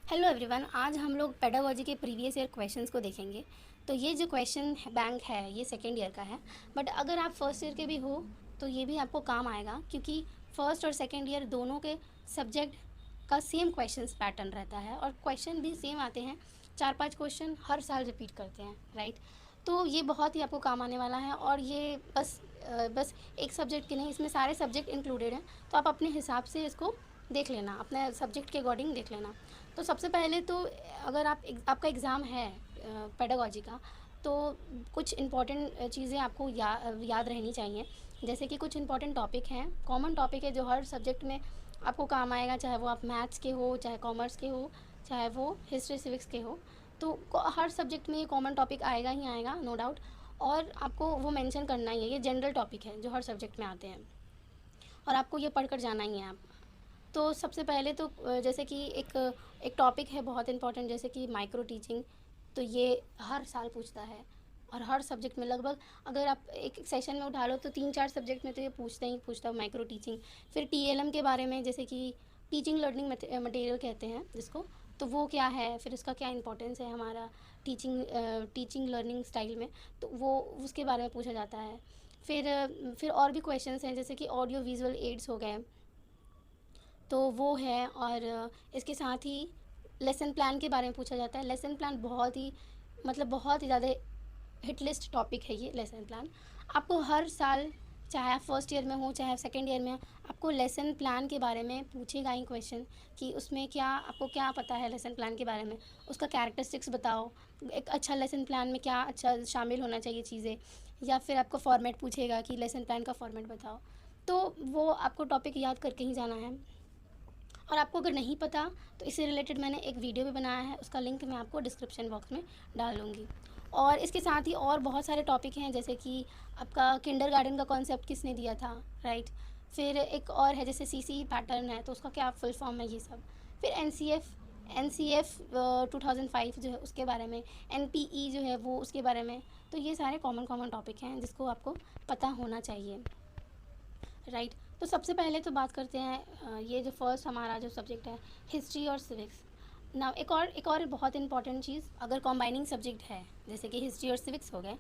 Hello everyone, आज हम लोग पेडागोजी के प्रीवियस ईयर क्वेश्चंस को देखेंगे। तो ये जो क्वेश्चन बैंक है ये सेकेंड ईयर का है, बट अगर आप फर्स्ट ईयर के भी हो तो ये भी आपको काम आएगा, क्योंकि फर्स्ट और सेकेंड ईयर दोनों के सब्जेक्ट का सेम क्वेश्चंस पैटर्न रहता है और क्वेश्चन भी सेम आते हैं। 4-5 क्वेश्चन हर साल रिपीट करते हैं, राइट। तो ये बहुत ही आपको काम आने वाला है और ये बस एक सब्जेक्ट के नहीं, इसमें सारे सब्जेक्ट इंक्लूडेड हैं। तो आप अपने हिसाब से इसको देख लेना, अपने सब्जेक्ट के अकॉर्डिंग देख लेना। तो सबसे पहले तो अगर आपका एग्ज़ाम है पेडागोजी का, तो कुछ इम्पॉर्टेंट चीज़ें आपको याद रहनी चाहिए। जैसे कि कुछ इम्पॉर्टेंट टॉपिक हैं, कॉमन टॉपिक है जो हर सब्जेक्ट में आपको काम आएगा, चाहे वो आप मैथ्स के हो, चाहे कॉमर्स के हो, चाहे वो हिस्ट्री सिविक्स के हो। तो हर सब्जेक्ट में ये कॉमन टॉपिक आएगा ही आएगा, नो डाउट। और आपको वो मेंशन करना ही है, ये जनरल टॉपिक है जो हर सब्जेक्ट में आते हैं और आपको ये पढ़कर जाना ही है आप। तो सबसे पहले तो जैसे कि एक टॉपिक है बहुत इंपॉर्टेंट, जैसे कि माइक्रो टीचिंग। तो ये हर साल पूछता है और हर सब्जेक्ट में लगभग, अगर आप एक सेशन में उठा लो तो 3-4 सब्जेक्ट में तो ये पूछता है माइक्रो टीचिंग। फिर टीएलएम के बारे में, जैसे कि टीचिंग लर्निंग मटेरियल कहते हैं जिसको, तो वो क्या है, फिर उसका क्या इंपॉर्टेंस है हमारा टीचिंग लर्निंग स्टाइल में, तो वो उसके बारे में पूछा जाता है। फिर और भी क्वेश्चंस हैं, जैसे कि ऑडियो विजुअल एड्स हो गए, तो वो है। और इसके साथ ही लेसन प्लान के बारे में पूछा जाता है। लेसन प्लान बहुत ही ज़्यादा हिट लिस्ट टॉपिक है ये लेसन प्लान। आपको हर साल, चाहे आप फर्स्ट ईयर में हो चाहे आप सेकेंड ईयर में हो, आपको लेसन प्लान के बारे में पूछेगा ही क्वेश्चन कि उसमें आपको क्या पता है लेसन प्लान के बारे में, उसका कैरेक्टरिस्टिक्स बताओ, एक अच्छा लेसन प्लान में क्या अच्छा शामिल होना चाहिए चीज़ें, या फिर आपको फॉर्मेट पूछेगा कि लेसन प्लान का फॉर्मेट बताओ। तो वो आपको टॉपिक याद करके ही जाना है। और आपको अगर नहीं पता तो इससे रिलेटेड मैंने एक वीडियो भी बनाया है, उसका लिंक मैं आपको डिस्क्रिप्शन बॉक्स में डाल दूँगी। और इसके साथ ही और बहुत सारे टॉपिक हैं, जैसे कि आपका किंडरगार्टन का कॉन्सेप्ट किसने दिया था, राइट। फिर एक और है जैसे सीसी पैटर्न है, तो उसका क्या फुल फॉर्म है, ये सब। फिर एनसीएफ 2005 जो है उसके बारे में, एनपीई जो है वो उसके बारे में। तो ये सारे कॉमन टॉपिक हैं जिसको आपको पता होना चाहिए, राइट। तो सबसे पहले तो बात करते हैं ये जो फर्स्ट हमारा जो सब्जेक्ट है, हिस्ट्री और सिविक्स। ना एक और बहुत इंपॉर्टेंट चीज़, अगर कॉम्बाइनिंग सब्जेक्ट है, जैसे कि हिस्ट्री और सिविक्स हो गए,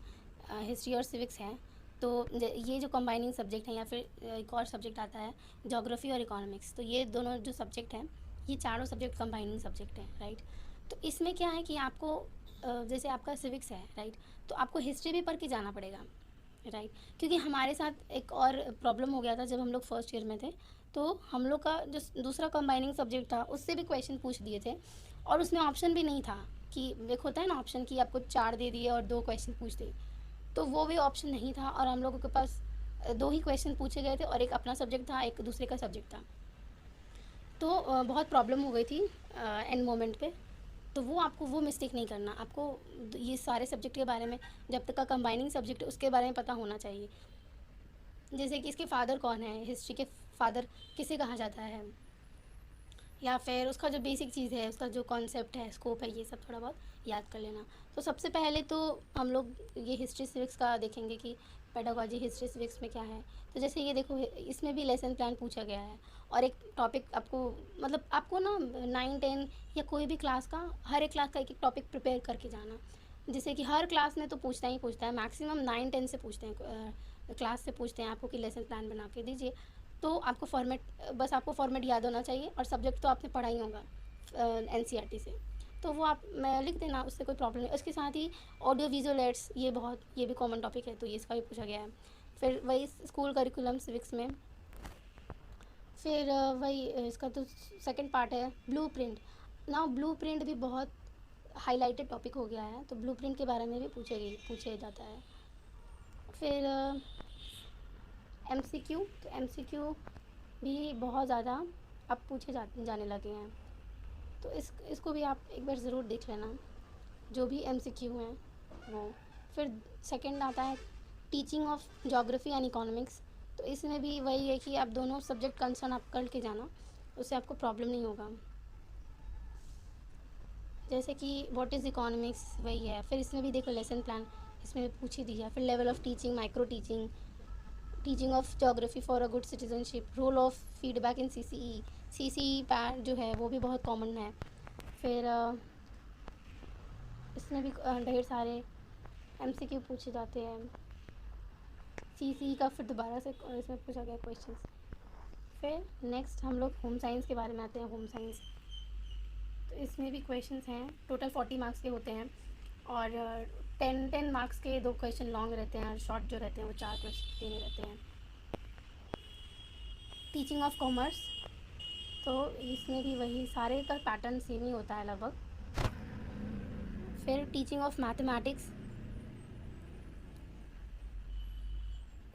हिस्ट्री और सिविक्स हैं, तो ये जो कॉम्बाइनिंग सब्जेक्ट हैं, या फिर एक और सब्जेक्ट आता है ज्योग्राफी और इकोनॉमिक्स, तो ये दोनों जो सब्जेक्ट हैं, ये चारों सब्जेक्ट कॉम्बाइनिंग सब्जेक्ट हैं, राइट। तो इसमें क्या है कि आपको जैसे आपका सिविक्स है, राइट, तो आपको हिस्ट्री भी पढ़ के जाना पड़ेगा, राइट। क्योंकि हमारे साथ एक और प्रॉब्लम हो गया था जब हम लोग फर्स्ट ईयर में थे, तो हम लोग का जो दूसरा कंबाइनिंग सब्जेक्ट था उससे भी क्वेश्चन पूछ दिए थे, और उसमें ऑप्शन भी नहीं था कि एक होता है ना ऑप्शन कि आपको 4 दे दिए और 2 क्वेश्चन पूछ दिए, तो वो भी ऑप्शन नहीं था और हम लोगों के पास 2 ही क्वेश्चन पूछे गए थे, और एक अपना सब्जेक्ट था, एक दूसरे का सब्जेक्ट था। तो बहुत प्रॉब्लम हो गई थी एंड मोमेंट पे। तो वो मिस्टेक नहीं करना, आपको ये सारे सब्जेक्ट के बारे में, जब तक का कंबाइनिंग सब्जेक्ट है उसके बारे में पता होना चाहिए। जैसे कि इसके फादर कौन है, हिस्ट्री के फादर किसे कहा जाता है, या फिर उसका जो बेसिक चीज़ है, उसका जो कॉन्सेप्ट है, स्कोप है, ये सब थोड़ा बहुत याद कर लेना। तो सबसे पहले तो हम लोग ये हिस्ट्री सिविक्स का देखेंगे कि पेडागोजी हिस्ट्री सिविक्स में क्या है। तो जैसे ये देखो, इसमें भी लेसन प्लान पूछा गया है, और एक टॉपिक आपको ना 9-10 या कोई भी क्लास का, हर एक क्लास का एक टॉपिक प्रिपेयर करके जाना। जैसे कि हर क्लास में तो पूछता ही पूछता है, मैक्सिमम 9-10 से पूछते हैं, क्लास से पूछते हैं आपको कि लेसन प्लान बना के दीजिए। तो आपको फॉर्मेट याद होना चाहिए, और सब्जेक्ट तो आपने पढ़ा ही होगा एनसीईआरटी से, तो वो आप मैं लिख देना, उससे कोई प्रॉब्लम नहीं। उसके साथ ही ऑडियो विजुअल एड्स, ये भी कॉमन टॉपिक है, तो ये इसका भी पूछा गया है। फिर वही स्कूल करिकुलम सिविक्स में, फिर वही इसका तो सेकंड पार्ट है ब्लूप्रिंट। ब्लूप्रिंट भी बहुत हाईलाइटेड टॉपिक हो गया है, तो ब्लूप्रिंट के बारे में भी पूछे जाता है। फिर एमसीक्यू, तो एमसीक्यू भी बहुत ज़्यादा अब जाने लगे हैं, तो इसको भी आप एक बार ज़रूर देख लेना, जो भी एमसीक्यू हैं वो। फिर सेकंड आता है teaching of geography and economics. तो इसमें भी वही है कि आप दोनों सब्जेक्ट कंसर्न आप करके जाना, उससे आपको प्रॉब्लम नहीं होगा। जैसे कि व्हाट इज़ इकोनॉमिक्स, वही है। फिर इसमें भी देखो लेसन प्लान, इसमें भी पूछ ही दिया। फिर level of teaching, micro teaching, teaching of geography for a good citizenship, role of feedback in CCE. CCE पैर जो है वो भी बहुत कॉमन है। फिर इसमें भी ढेर सारे MCQ पूछे जाते हैं। CC का फिर दोबारा से इसमें पूछा गया क्वेश्चन। फिर नेक्स्ट हम लोग होम साइंस के बारे में आते हैं। होम साइंस तो इसमें भी क्वेश्चंस हैं, टोटल 40 मार्क्स के होते हैं और 10 मार्क्स के 2 क्वेश्चन लॉन्ग रहते हैं और शॉर्ट जो रहते हैं वो 4 क्वेश्चन देने रहते हैं। टीचिंग ऑफ कॉमर्स तो इसमें भी वही सारे का पैटर्न सेम ही होता है लगभग। फिर टीचिंग ऑफ मैथमेटिक्स,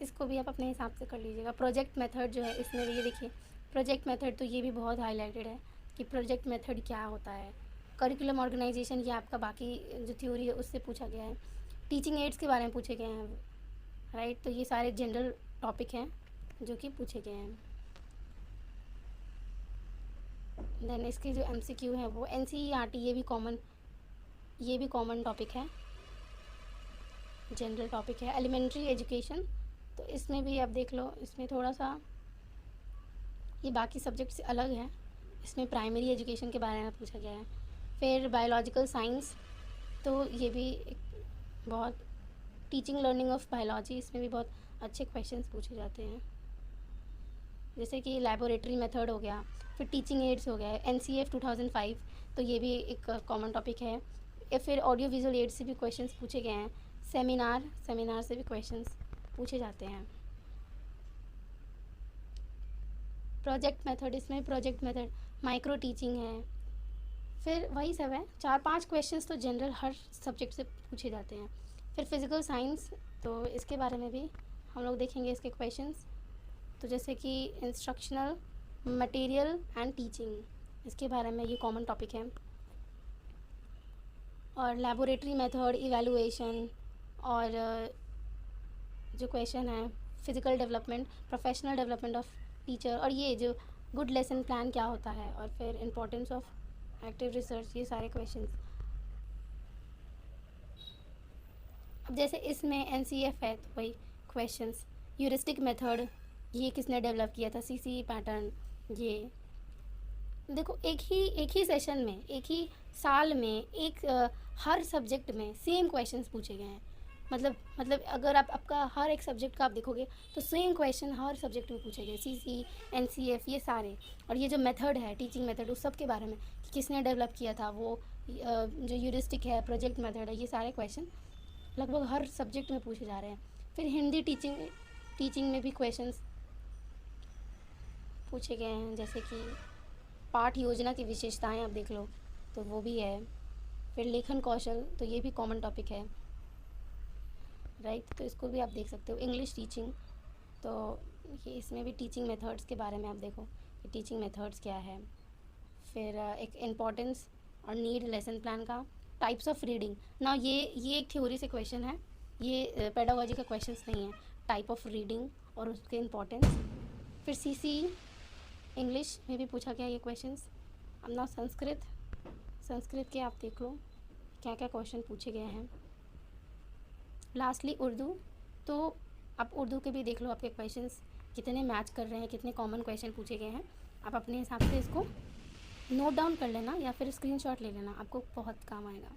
इसको भी आप अपने हिसाब से कर लीजिएगा। प्रोजेक्ट मेथड जो है इसमें भी ये देखिए, प्रोजेक्ट मेथड तो ये भी बहुत हाईलाइटेड है कि प्रोजेक्ट मेथड क्या होता है। करिकुलम ऑर्गेनाइजेशन ये आपका बाकी जो थ्योरी है उससे पूछा गया है। टीचिंग एड्स के बारे में पूछे गए हैं, राइट। तो ये सारे जनरल टॉपिक हैं जो कि पूछे गए हैं। देन इसके जो MCQ है वो NCERT, ये भी कॉमन टॉपिक है, जनरल टॉपिक है। एलिमेंट्री एजुकेशन तो इसमें भी आप देख लो, इसमें थोड़ा सा ये बाकी सब्जेक्ट से अलग है, इसमें प्राइमरी एजुकेशन के बारे में पूछा गया है। फिर बायोलॉजिकल साइंस तो ये भी एक बहुत टीचिंग लर्निंग ऑफ बायोलॉजी, इसमें भी बहुत अच्छे क्वेश्चंस पूछे जाते हैं, जैसे कि लैबोरेटरी मेथड हो गया। फिर टीचिंग एड्स हो गया, NCF 2005 तो ये भी एक कॉमन टॉपिक है। फिर ऑडियो विजुअल एड्स से भी क्वेश्चंस पूछे गए हैं। सेमिनार से भी क्वेश्चंस पूछे जाते हैं। प्रोजेक्ट मेथड, इसमें प्रोजेक्ट मेथड माइक्रो टीचिंग है। फिर वही सब है, 4-5 क्वेश्चंस तो जनरल हर सब्जेक्ट से पूछे जाते हैं। फिर फिज़िकल साइंस तो इसके बारे में भी हम लोग देखेंगे इसके क्वेश्चंस, तो जैसे कि इंस्ट्रक्शनल मटेरियल एंड टीचिंग, इसके बारे में ये कॉमन टॉपिक है। और लैबोरेटरी मेथड, इवैल्यूएशन और जो क्वेश्चन है physical development, professional development of teacher, और ये जो गुड लेसन प्लान क्या होता है, और फिर इम्पोर्टेंस ऑफ एक्टिव रिसर्च, ये सारे क्वेश्चंस। अब जैसे इसमें NCF है तो वही क्वेश्चंस, ह्यूरिस्टिक मेथड ये किसने डेवलप किया था, CC पैटर्न, ये देखो एक ही सेशन में, एक ही साल में हर सब्जेक्ट में सेम क्वेश्चंस पूछे गए हैं। मतलब अगर आप आपका हर एक सब्जेक्ट का आप देखोगे तो सेम क्वेश्चन हर सब्जेक्ट में पूछे गए, CC NCF ये सारे। और ये जो मेथड है टीचिंग मेथड उस सब के बारे में कि किसने डेवलप किया था, वो जो ह्यूरिस्टिक है, प्रोजेक्ट मेथड है, ये सारे क्वेश्चन लगभग हर सब्जेक्ट में पूछे जा रहे हैं। फिर हिंदी टीचिंग में भी क्वेश्चंस पूछे गए हैं, जैसे कि पाठ योजना की विशेषताएं आप देख लो तो वो भी है। फिर लेखन कौशल तो ये भी कॉमन टॉपिक है, राइट। तो इसको भी आप देख सकते हो। इंग्लिश टीचिंग तो ये इसमें भी टीचिंग मेथड्स के बारे में आप देखो कि टीचिंग मेथड्स क्या है। फिर एक इम्पोर्टेंस और नीड लेसन प्लान का। टाइप्स ऑफ रीडिंग ना, ये एक थ्योरी से क्वेश्चन है, ये पेडागोजी का क्वेश्चंस नहीं है। टाइप ऑफ रीडिंग और उसके इम्पोर्टेंस। फिर CC इंग्लिश में भी पूछा गया ये क्वेश्चंस। अब ना संस्कृत के आप देख लो क्या क्या क्वेश्चन पूछे गए हैं। लास्टली उर्दू, तो आप उर्दू के भी देख लो आपके क्वेश्चंस कितने मैच कर रहे हैं, कितने कॉमन क्वेश्चन पूछे गए हैं। आप अपने हिसाब से इसको नोट डाउन कर लेना या फिर स्क्रीनशॉट ले लेना, आपको बहुत काम आएगा।